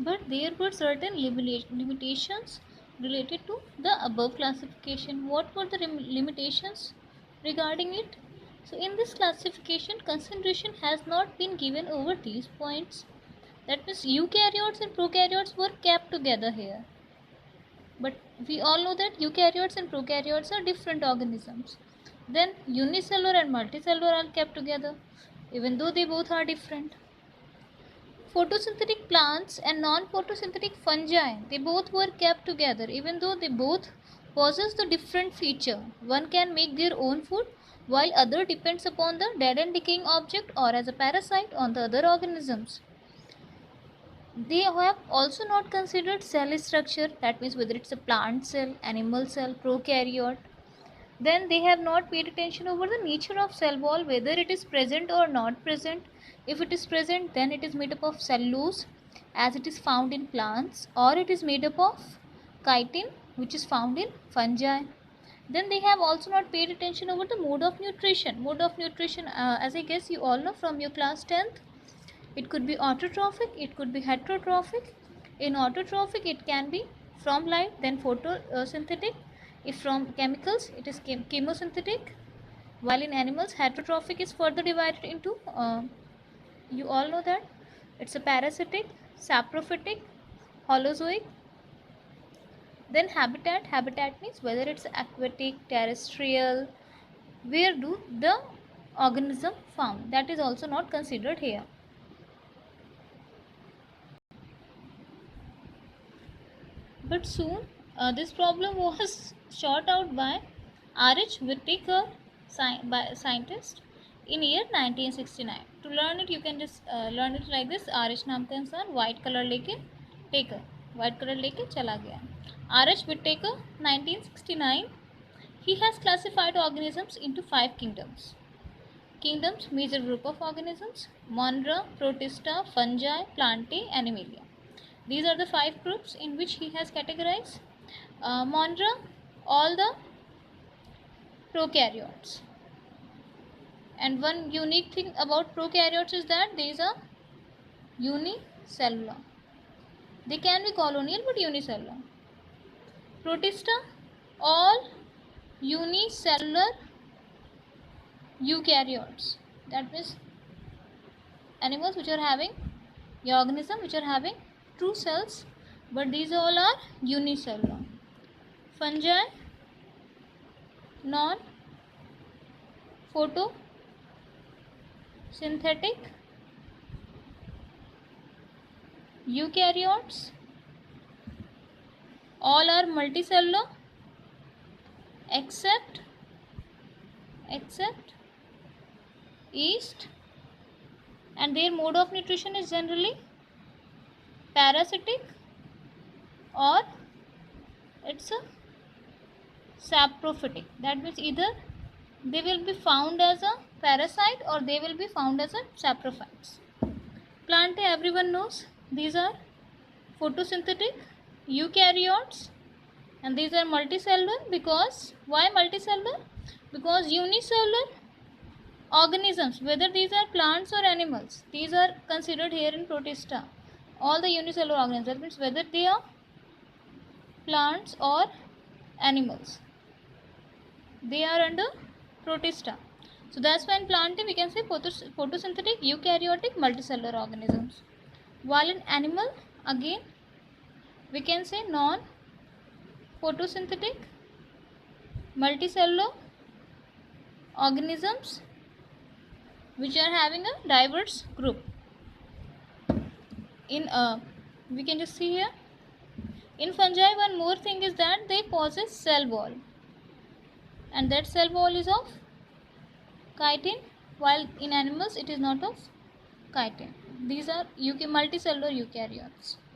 But there were certain limitations related to the above classification. What were the limitations regarding it? So in this classification, consideration has not been given over these points. That means eukaryotes and prokaryotes were kept together here. But we all know that eukaryotes and prokaryotes are different organisms. Then unicellular and multicellular are kept together, even though they both are different. Photosynthetic plants and non-photosynthetic fungi, they both were kept together, even though they both possess the different feature. One can make their own food, while other depends upon the dead and decaying object or as a parasite on the other organisms. They have also not considered cell structure, that means whether it's a plant cell, animal cell, prokaryote. Then they have not paid attention over the nature of cell wall, whether it is present or not present. If it is present, then it is made up of cellulose as it is found in plants, or it is made up of chitin which is found in fungi. Then they have also not paid attention over the mode of nutrition. Mode of nutrition, as I guess you all know from your class 10th, it could be autotrophic, it could be heterotrophic. In autotrophic, it can be from light, then photosynthetic. If from chemicals, it is chemosynthetic. While in animals, heterotrophic is further divided into, you all know that it's a parasitic, saprophytic, holozoic. Then habitat. Habitat means whether it's aquatic, terrestrial, where do the organism found. That is also not considered here. But soon this problem was sought out by R.H. Whittaker, scientist, in year 1969. To learn it, you can just learn it like this. R.H. नाम का इंसान white color लेके चला गया. R.H. Whittaker, 1969. He has classified organisms into 5 kingdoms. Kingdoms, major group of organisms: Monera, Protista, Fungi, Plantae, Animalia. These are the 5 groups in which he has categorized. Monera, all the prokaryotes. And one unique thing about prokaryotes is that these are unicellular. They can be colonial but unicellular. Protista, all unicellular eukaryotes. That means animals which are having, organism which are having true cells, but these all are unicellular. Fungi, non photosynthetic eukaryotes, all are multicellular except yeast, and their mode of nutrition is generally parasitic or it's a saprophytic. That means either they will be found as a parasite or they will be found as a saprophytes. Plantae, everyone knows, these are photosynthetic eukaryotes, and these are multicellular. Because why multicellular? Because unicellular organisms, whether these are plants or animals, these are considered here in Protista. All the unicellular organisms, that means whether they are plants or animals, they are under Protista. So that's why in Plantae we can say photosynthetic eukaryotic multicellular organisms. While in animal, again we can say non-photosynthetic multicellular organisms which are having a diverse group. In we can just see here, in fungi one more thing is that they possess cell wall, and that cell wall is of chitin, while in animals it is not of chitin. These are multicellular eukaryotes.